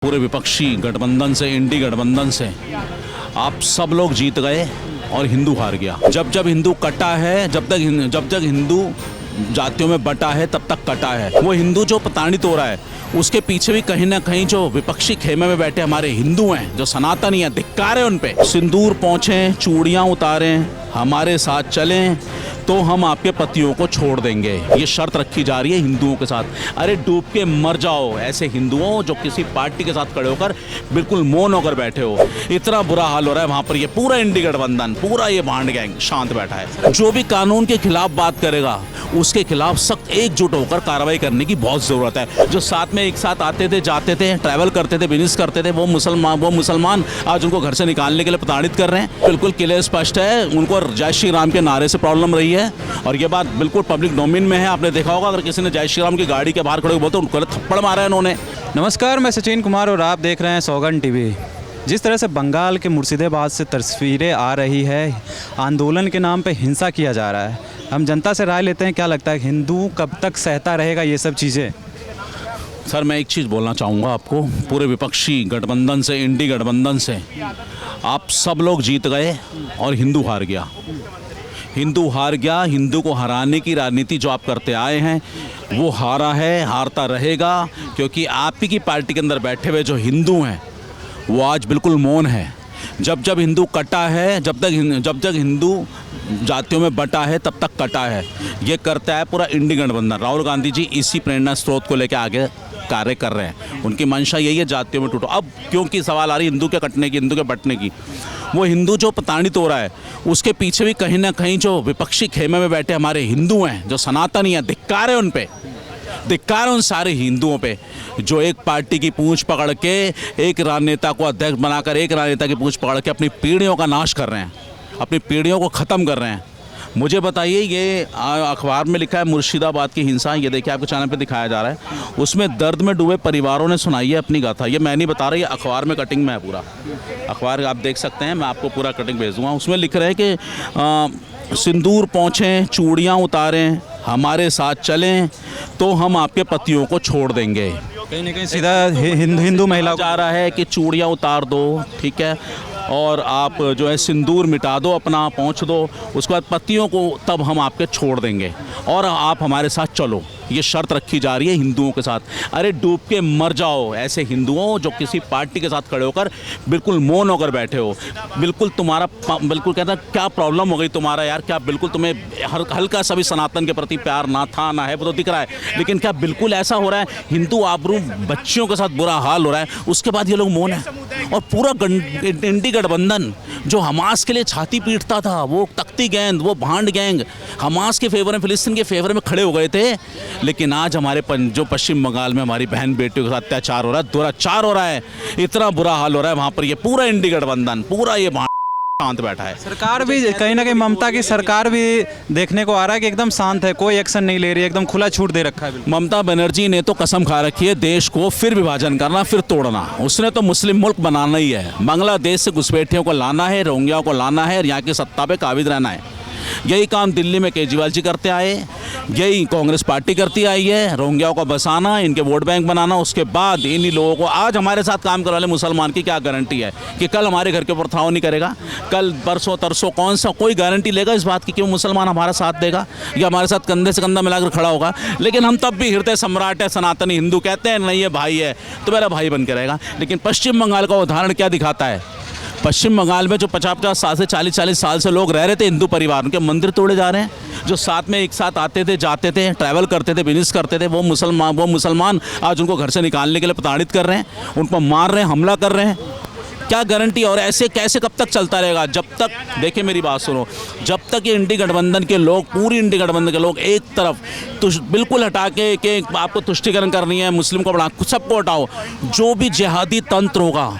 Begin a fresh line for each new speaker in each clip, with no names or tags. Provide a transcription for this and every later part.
पूरे विपक्षी गठबंधन से, इंडी गठबंधन से आप सब लोग जीत गए और हिंदू हार गया। जब जब हिंदू कटा है, जब तक हिंदू जातियों में बटा है तब तक कटा है। वो हिंदू जो प्रताड़ित हो रहा है उसके पीछे भी कहीं ना कहीं जो विपक्षी खेमे में बैठे हमारे हिंदू हैं, जो सनातनी हैं, धिक्कार है उन पे। सिंदूर पोंछें, चूड़ियाँ उतारें, हमारे साथ चलें तो हम आपके पतियों को छोड़ देंगे, ये शर्त रखी जा रही है हिंदुओं के साथ। अरे डूब के मर जाओ ऐसे हिंदुओं जो किसी पार्टी के साथ खड़े होकर बिल्कुल मौन होकर बैठे हो। इतना बुरा हाल हो रहा है वहाँ पर। ये पूरा इंडी गठबंधन, पूरा ये भांड गैंग शांत बैठा है। जो भी कानून के खिलाफ बात करेगा उसके खिलाफ सख्त एकजुट होकर कार्रवाई करने की बहुत ज़रूरत है। जो साथ में एक साथ आते थे, जाते थे, ट्रैवल करते थे, बिजनेस करते थे, वो मुसलमान आज उनको घर से निकालने के लिए प्रताड़ित कर रहे हैं। बिल्कुल क्लियर स्पष्ट है, उनको जय श्री राम के नारे से प्रॉब्लम रही है और ये बात बिल्कुल पब्लिक डोमेन में है। आपने देखा होगा अगर किसी ने जय श्री राम की गाड़ी के बाहर खड़े हुए तो उनको थप्पड़ मारा है इन्होंने।
नमस्कार, मैं सचिन कुमार और आप देख रहे हैं सौगन टीवी। जिस तरह से बंगाल के मुर्शिदाबाद से तस्वीरें आ रही है, आंदोलन के नाम पे हिंसा किया जा रहा है, हम जनता से राय लेते हैं। क्या लगता है हिंदू कब तक सहता रहेगा ये सब चीज़ें?
सर मैं एक चीज़ बोलना चाहूँगा आपको, पूरे विपक्षी गठबंधन से, इंडी गठबंधन से आप सब लोग जीत गए और हिंदू हार गया। हिंदू हार गया। हिंदू को हराने की राजनीति जो आप करते आए हैं वो हारा है, हारता रहेगा, क्योंकि आप ही की पार्टी के अंदर बैठे हुए जो हिंदू हैं वो आज बिल्कुल मौन है। जब जब हिंदू कटा है, जब तक हिंदू जातियों में बटा है तब तक कटा है। ये करता है पूरा इंडी गठबंधन। राहुल गांधी जी इसी प्रेरणा स्रोत को लेकर आगे कार्य कर रहे हैं। उनकी मंशा यही है जातियों में टूटो। अब क्योंकि सवाल आ रही हिंदू के कटने की, हिंदू के बटने की, वो हिंदू जो प्रताड़ित हो रहा है उसके पीछे भी कहीं ना कहीं जो विपक्षी खेमे में बैठे हमारे हिंदू हैं, जो सनातनी हैं, धिक्कार है उन पे, धिक्कार उन सारे हिंदुओं पे जो एक पार्टी की पूंछ पकड़ के, एक राजनेता को अध्यक्ष बनाकर, एक राजनेता की पूंछ पकड़ के अपनी पीढ़ियों का नाश कर रहे हैं, अपनी पीढ़ियों को ख़त्म कर रहे हैं। मुझे बताइए, ये अखबार में लिखा है मुर्शिदाबाद की हिंसा, ये देखिए आपके चैनल पे दिखाया जा रहा है, उसमें दर्द में डूबे परिवारों ने सुनाई है अपनी गाथा। ये मैं नहीं बता रहा, ये अखबार में कटिंग में है, पूरा अखबार आप देख सकते हैं, मैं आपको पूरा कटिंग भेज दूँगा। उसमें लिख रहे हैं कि सिंदूर पोंछें, चूड़ियाँ उतारें, हमारे साथ चलें तो हम आपके पतियों को छोड़ देंगे।
कहीं ना कहीं सीधा हिंदू महिला
जा रहा है कि चूड़ियाँ उतार दो, ठीक है, और आप जो है सिंदूर मिटा दो, अपना पोंछ दो, उसके बाद पतियों को तब हम आपके छोड़ देंगे और आप हमारे साथ चलो, ये शर्त रखी जा रही है हिंदुओं के साथ। अरे डूब के मर जाओ ऐसे हिंदुओं जो किसी पार्टी के साथ खड़े होकर बिल्कुल मौन होकर बैठे हो। बिल्कुल तुम्हारा बिल्कुल कहता क्या प्रॉब्लम हो गई तुम्हारा यार, क्या बिल्कुल तुम्हें हल्का सा भी सनातन के प्रति प्यार ना था ना है, वो तो दिख रहा है, लेकिन क्या बिल्कुल ऐसा हो रहा है? हिंदू आबरू बच्चियों के साथ बुरा हाल हो रहा है, उसके बाद ये लोग मौन है। और पूरा इंडी गठबंधन जो हमास के लिए छाती पीटता था, वो तख्ती गैंग, वो भांड गैंग हमास के फेवर में, फिलिस्तीन के फेवर में खड़े हो गए थे, लेकिन आज हमारे जो पश्चिम बंगाल में हमारी बहन बेटियों के साथ अत्याचार हो रहा है, दुराचार हो रहा है, इतना बुरा हाल हो रहा है वहाँ पर। ये पूरा इंडी गठबंधन, पूरा ये शांत बैठा है।
सरकार भी कहीं ना कहीं, ममता की सरकार भी देखने को आ रहा है कि एकदम शांत है, कोई एक्शन नहीं ले रही है, एकदम खुला छूट दे रखा है।
ममता बनर्जी ने तो कसम खा रखी है देश को फिर विभाजन करना, फिर तोड़ना। उसने तो मुस्लिम मुल्क बनाना ही है, बांग्लादेश से घुसपैठियों को लाना है, रोहिंग्या को लाना है और यहाँ की सत्ता पे काबिज रहना है। यही काम दिल्ली में केजरीवाल जी करते आए, यही कांग्रेस पार्टी करती आई है, रोहिंग्याओं को बसाना, इनके वोट बैंक बनाना। उसके बाद इन्हीं लोगों को आज हमारे साथ काम करने वाले मुसलमान की क्या गारंटी है कि कल हमारे घर के ऊपर थाव नहीं करेगा? कल परसों तरसों कौन सा कोई गारंटी लेगा इस बात की कि वो मुसलमान हमारा साथ देगा या हमारे साथ कंधे से कंधा मिलाकर खड़ा होगा? लेकिन हम तब भी हृदय सम्राट है, सनातनी हिंदू कहते हैं, नहीं ये भाई है तो मेरा भाई बन के रहेगा। लेकिन पश्चिम बंगाल का उदाहरण क्या दिखाता है? पश्चिम बंगाल में जो 50-50 साल से 40-40 साल से लोग रह रहे थे हिंदू परिवार, उनके मंदिर तोड़े जा रहे हैं। जो साथ में एक साथ आते थे, जाते थे, ट्रैवल करते थे, बिजनेस करते थे, वो मुसलमान आज उनको घर से निकालने के लिए प्रताड़ित कर रहे हैं, उन पर मार रहे हैं, हमला कर रहे हैं। क्या गारंटी? और ऐसे कैसे कब तक चलता रहेगा? जब तक, देखिए मेरी बात सुनो, जब तक ये इंडी गठबंधन के लोग, पूरी इंडी गठबंधन के लोग एक तरफ बिल्कुल हटा के आपको तुष्टिकरण करनी है, मुस्लिम को बढ़ा, सबको हटाओ, जो भी जिहादी तंत्र होगा,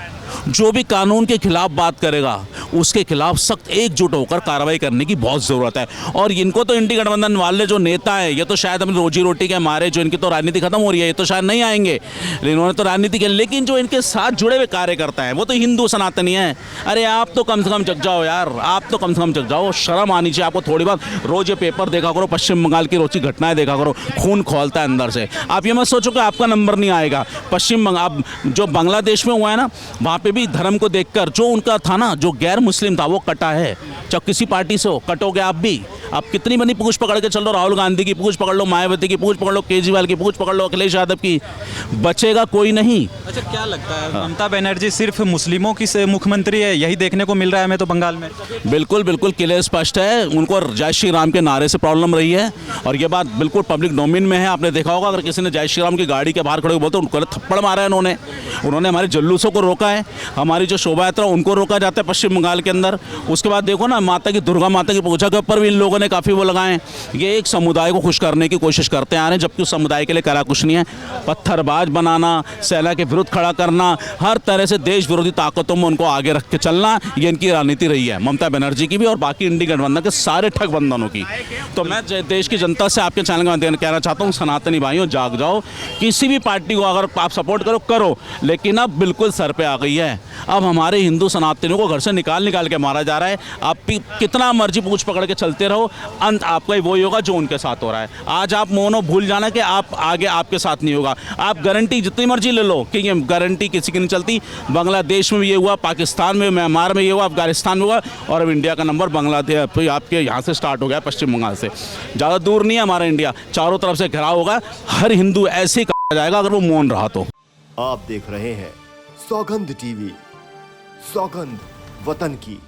जो भी कानून के खिलाफ बात करेगा उसके खिलाफ सख्त एकजुट होकर कार्रवाई करने की बहुत ज़रूरत है। और इनको तो इंडी गठबंधन वाले जो नेता हैं ये तो शायद अपनी रोजी रोटी के मारे, जो इनकी तो राजनीति खत्म हो रही है, ये तो शायद नहीं आएंगे, इन्होंने तो राजनीति की, लेकिन जो इनके साथ जुड़े हुए कार्यकर्ता हैं वो तो हिंदू सनातनी हैं। अरे आप तो कम से कम जग जाओ यार, आप तो कम से कम जग जाओ, शर्म आनी चाहिए आपको थोड़ी बात। रोज़ ये पेपर देखा करो, पश्चिम बंगाल की रोज की घटनाएं देखा करो, खून खौलता है अंदर से। आप ये मत सोचो कि आपका नंबर नहीं आएगा। पश्चिम बंगाल जो बांग्लादेश में हुआ है ना, वहाँ पे भी धर्म को देखकर जो उनका था ना, जो गैर मुस्लिम था वो कटा है। चाहे किसी पार्टी से हो, कटोगे आप भी। आप कितनी बनी पूंछ पकड़ के चल लो, राहुल गांधी की पूंछ पकड़ लो, मायावती की पूंछ पकड़ लो, केजरीवाल की पूंछ पकड़ लो, अखिलेश यादव की, बचेगा कोई नहीं।
अच्छा, क्या लगता है ममता बनर्जी सिर्फ मुस्लिमों की से मुख्यमंत्री है, यही देखने को मिल रहा है हमें तो बंगाल में?
बिल्कुल बिल्कुल क्लियर स्पष्ट है, उनको जय श्री राम के नारे से प्रॉब्लम रही है और ये बात बिल्कुल पब्लिक डोमेन में है। आपने देखा होगा अगर किसी ने जय श्री राम की गाड़ी के बाहर खड़े बोलते उनको थप्पड़ मारा है उन्होंने हमारे जुलूसों को रोका है, हमारी जो शोभा यात्रा उनको रोका जाता है पश्चिम बंगाल के अंदर। उसके बाद देखो ना, माता की दुर्गा माता की पूजा के ऊपर भी इन लोगों ने काफ़ी वो लगाए। ये एक समुदाय को खुश करने की कोशिश करते आ रहे हैं, जबकि उस समुदाय के लिए करा कुछ नहीं है। पत्थरबाज बनाना, सेना के विरुद्ध खड़ा करना, हर तरह से देश विरोधी ताकतों में उनको आगे रख के चलना, ये इनकी रणनीति रही है, ममता बनर्जी की भी और बाकी इंडी गठबंधन के सारे ठगबंधनों की। तो मैं देश की जनता से आपके चैनल के माध्यम से कहना चाहता हूँ, सनातनी भाइयों जाग जाओ। किसी भी पार्टी को अगर आप सपोर्ट करो, लेकिन अब बिल्कुल सर पे आ गई है। अब हमारे हिंदू सनातनियों को घर से निकाल के मारा जा रहा है। आप कितना मर्जी पूंछ पकड़ के चलते रहो, अंत आपका ही वही होगा जो उनके साथ हो रहा है। आज आप मोनो भूल जाना कि आप आगे आपके साथ नहीं होगा। आप गारंटी जितनी मर्जी ले लो कि ये गारंटी किसी की नहीं चलती। बांग्लादेश में भी ये हुआ, पाकिस्तान में, म्यांमार में ये हुआ, अफगानिस्तान में हुआ, और अब इंडिया का नंबर बांग्लादेश आपके यहाँ से स्टार्ट हो गया, पश्चिम बंगाल से। ज़्यादा दूर नहीं है हमारा इंडिया, चारों तरफ से घिरा होगा। हर हिंदू ऐसे ही कहा जाएगा अगर वो मौन रहा तो।
आप देख रहे हैं सौगंध टीवी, सौगंध वतन की।